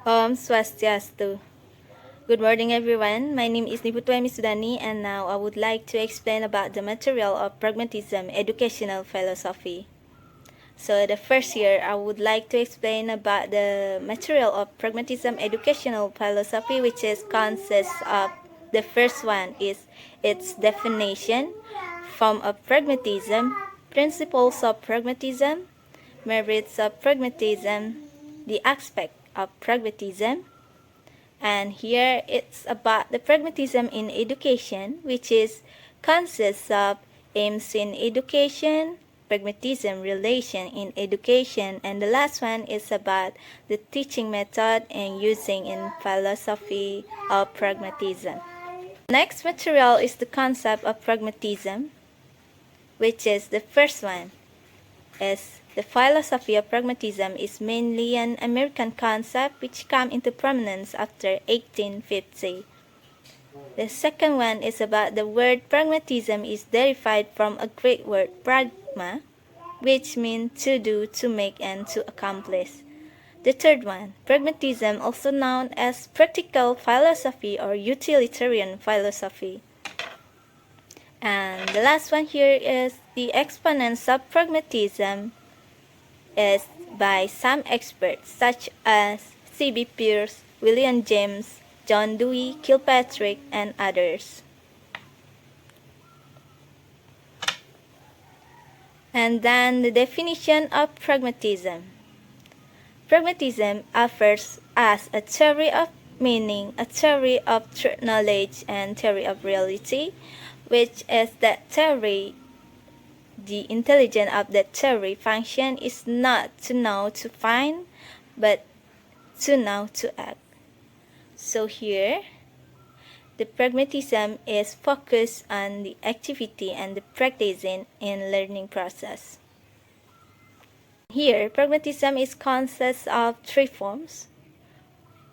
Om Swastiastu. Good morning, everyone. My name is Putu Emi Sudani, and now I would like to explain about the material of pragmatism educational philosophy. So the first here, I would like to explain about the material of pragmatism educational philosophy, which is consists of the first one is its definition, form of pragmatism, principles of pragmatism, merits of pragmatism, the aspect of pragmatism, and here it's about the pragmatism in education, which is consists of aims in education, pragmatism relation in education, and the last one is about the teaching method and using in philosophy of pragmatism. Next material is the concept of pragmatism, which is the first one, as the philosophy of pragmatism is mainly an American concept which came into prominence after 1850. The second one is about the word pragmatism is derived from a Greek word pragma, which means to do, to make, and to accomplish. The third one, pragmatism, also known as practical philosophy or utilitarian philosophy. And the last one here is the exponents of pragmatism is by some experts such as C.B. Peirce, William James, John Dewey, Kilpatrick, and others. And then the definition of pragmatism. Pragmatism offers us a theory of meaning, a theory of truth knowledge, and theory of reality, which is that theory. The intelligence of that theory function is not to know to find, but to know to act. So here, the pragmatism is focused on the activity and the practicing in learning process. Here, pragmatism is consists of three forms,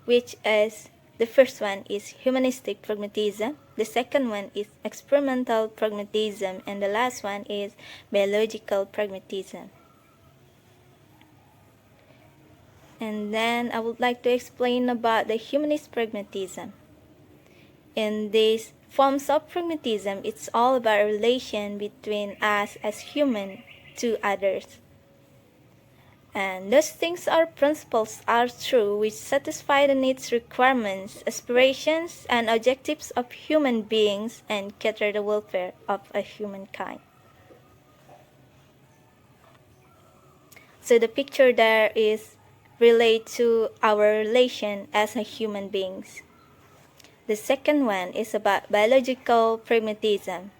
which is the first one is humanistic pragmatism, the second one is experimental pragmatism, and the last one is biological pragmatism. And then I would like to explain about the humanist pragmatism. In these forms of pragmatism, it's all about a relation between us as human to others. And those things or principles are true which satisfy the needs, requirements, aspirations, and objectives of human beings and cater the welfare of a humankind. So the picture there is relate to our relation as a human beings. The second one is about biological pragmatism.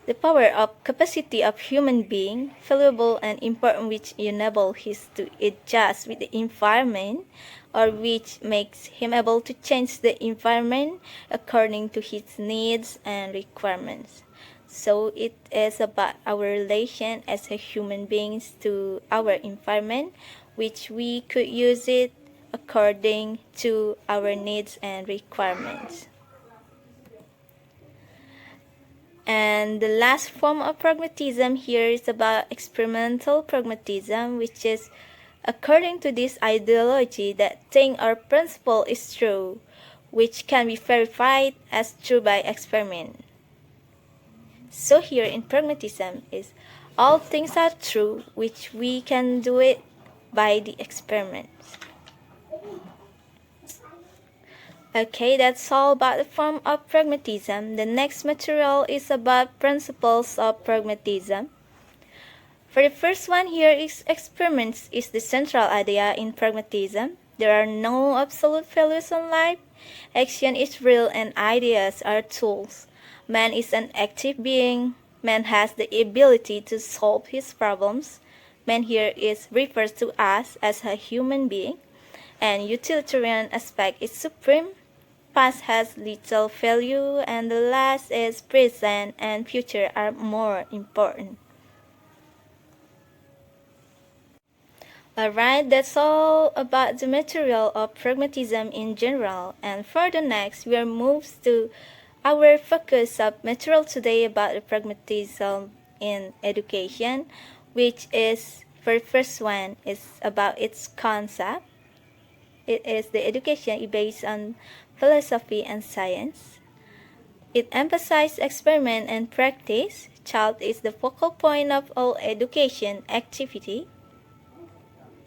The power of capacity of human being, valuable and important, which enable him to adjust with the environment, or which makes him able to change the environment according to his needs and requirements. So it is about our relation as a human beings to our environment, which we could use it according to our needs and requirements. And the last form of pragmatism here is about experimental pragmatism, which is according to this ideology that thing or principle is true, which can be verified as true by experiment. So here in pragmatism is all things are true, which we can do it by the experiments. Okay, that's all about the form of pragmatism. The next material is about principles of pragmatism. For the first one here is experiments is the central idea in pragmatism. There are no absolute values in life. Action is real and ideas are tools. Man is an active being. Man has the ability to solve his problems. Man here is refers to us as a human being. And utilitarian aspect is supreme. Past has little value, and the last is present and future are more important. Alright, that's all about the material of pragmatism in general, and for the next we are moved to our focus of material today about the pragmatism in education, which is for the first one is about its concept. It is the education based on philosophy and science. It emphasizes experiment and practice. Child is the focal point of all education activity.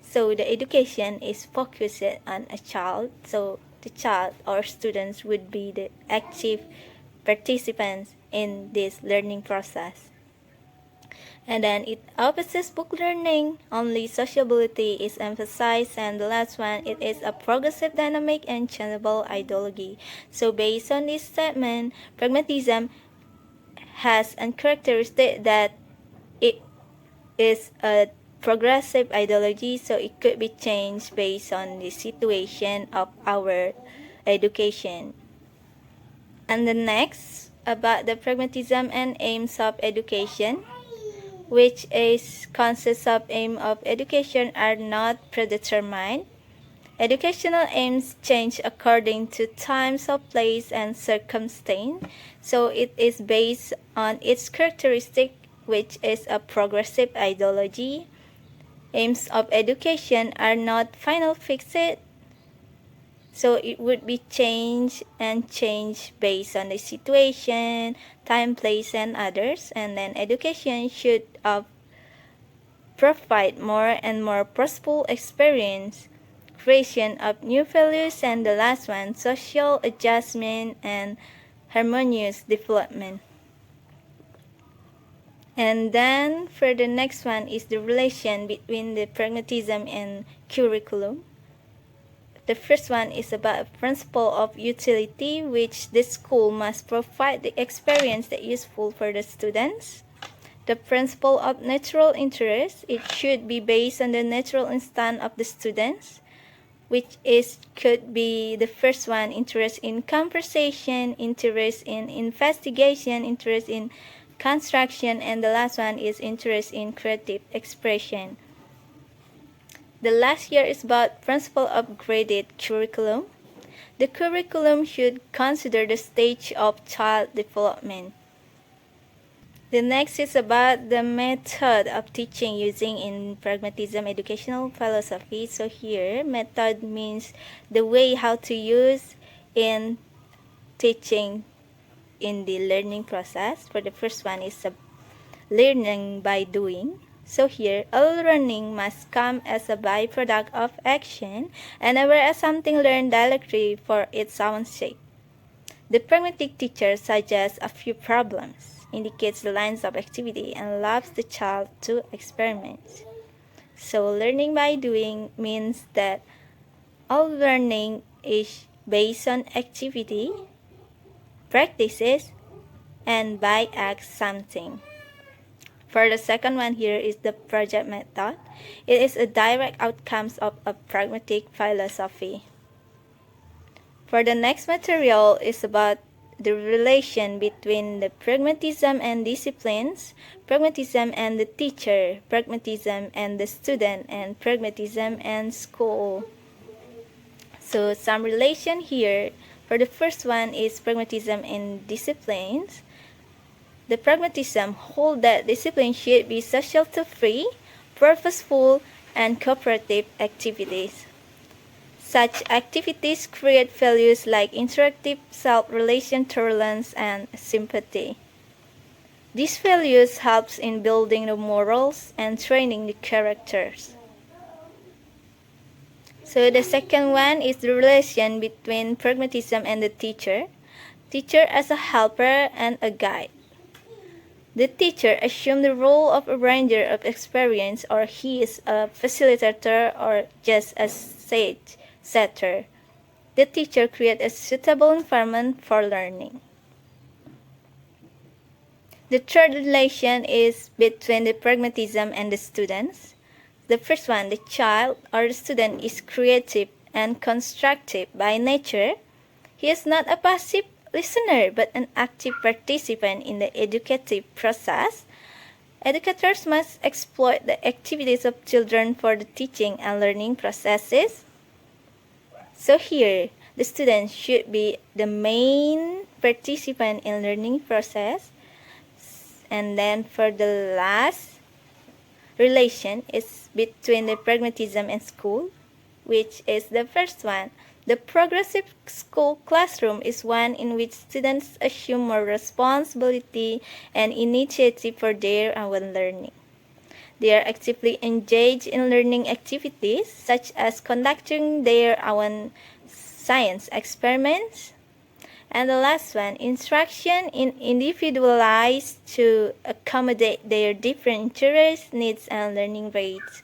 So the education is focused on a child. So the child or students would be the active participants in this learning process. And then it opposites book learning. Only sociability is emphasized. And the last one, it is a progressive, dynamic, and changeable ideology. So based on this statement, pragmatism has a characteristic that it is a progressive ideology, so it could be changed based on the situation of our education. And the next, about the pragmatism and aims of education, which is consists of aim of education are not predetermined. Educational aims change according to times of place and circumstance, so it is based on its characteristic, which is a progressive ideology. Aims of education are not final fixed, so it would be changed based on the situation, time, place, and others. And then education should provide more and more prosperous experience, creation of new values, and the last one, social adjustment and harmonious development. And then for the next one is the relation between the pragmatism and curriculum. The first one is about a principle of utility, which the school must provide the experience that is useful for the students. The principle of natural interest, it should be based on the natural instinct of the students, which could be the first one, interest in conversation, interest in investigation, interest in construction, and the last one is interest in creative expression. The last year is about principle of graded curriculum. The curriculum should consider the stage of child development. The next is about the method of teaching using in pragmatism educational philosophy. So here, method means the way how to use in teaching in the learning process. For the first one is learning by doing. So here, all learning must come as a byproduct of action and never as something learned directly for its own sake. The pragmatic teacher suggests a few problems, indicates the lines of activity, and allows the child to experiment. So learning by doing means that all learning is based on activity, practices, and by act something. For the second one here is the project method. It is a direct outcome of a pragmatic philosophy. For the next material is about the relation between the pragmatism and disciplines, pragmatism and the teacher, pragmatism and the student, and pragmatism and school. So some relation here. For the first one is pragmatism and disciplines. The pragmatism hold that discipline should be social to free, purposeful, and cooperative activities. Such activities create values like interactive self-relation, tolerance, and sympathy. These values helps in building the morals and training the characters. So the second one is the relation between pragmatism and the teacher. Teacher as a helper and a guide. The teacher assumes the role of a ranger of experience, or he is a facilitator or just a sage setter. The teacher creates a suitable environment for learning. The third relation is between the pragmatism and the students. The first one, the child or the student is creative and constructive by nature. He is not a passive listener but an active participant in the educative process. Educators must exploit the activities of children for the teaching and learning processes. So here, the student should be the main participant in learning process. And then for the last relation is between the pragmatism and school. which is the first one. The progressive school classroom is one in which students assume more responsibility and initiative for their own learning. They are actively engaged in learning activities such as conducting their own science experiments. And the last one, instruction is individualized to accommodate their different interests, needs, and learning rates.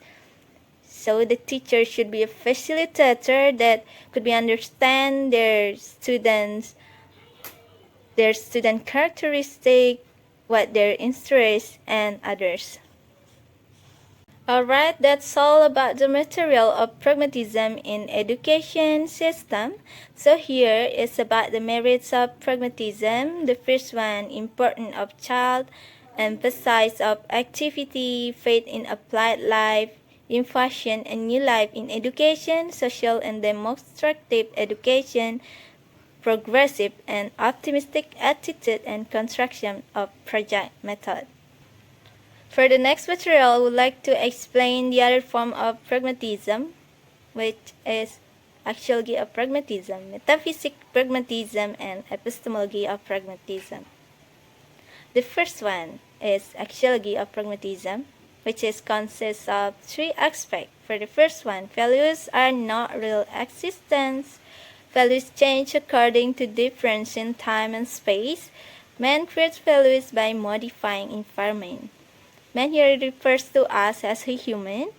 So the teacher should be a facilitator that could be understand their student characteristic, what their interests, and others. Alright, that's all about the material of pragmatism in education system. So here is about the merits of pragmatism. The first one, importance of child, emphasis of activity, faith in applied life, infusion and new life in education, social and demonstrative education, progressive and optimistic attitude and construction of project method. For the next material, I would like to explain the other form of pragmatism, which is axiology of pragmatism, metaphysic pragmatism, and epistemology of pragmatism. The first one is axiology of pragmatism, which consists of three aspects. For the first one, values are not real existence. Values change according to difference in time and space. Man creates values by modifying environment. Man here refers to us as a human,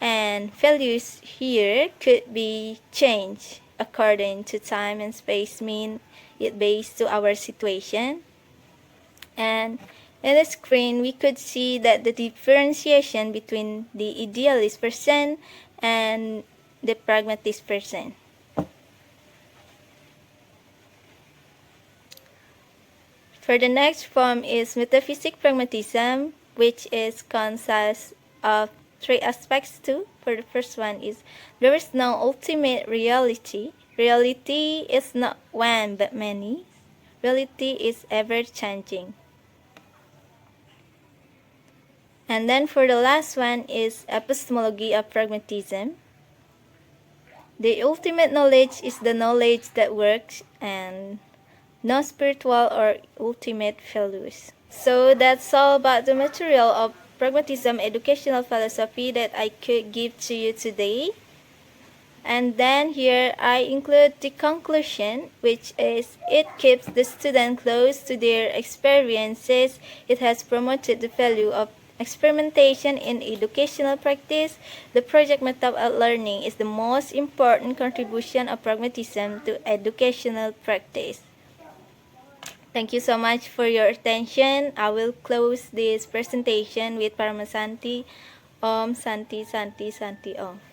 and values here could be changed according to time and space, mean it based to our situation. And in the screen, we could see that the differentiation between the idealist person and the pragmatist person. For the next form is metaphysic pragmatism, which consists of three aspects too. For the first one is there is no ultimate reality. Reality is not one but many. Reality is ever changing. And then for the last one is epistemology of pragmatism. The ultimate knowledge is the knowledge that works, and no spiritual or ultimate values. So that's all about the material of pragmatism educational philosophy that I could give to you today. And then here I include the conclusion, which is it keeps the student close to their experiences. It has promoted the value of experimentation in educational practice. The project method of learning is the most important contribution of pragmatism to educational practice. Thank you so much for your attention. I will close this presentation with Paramasanti. Om Santi Santi Santi Om.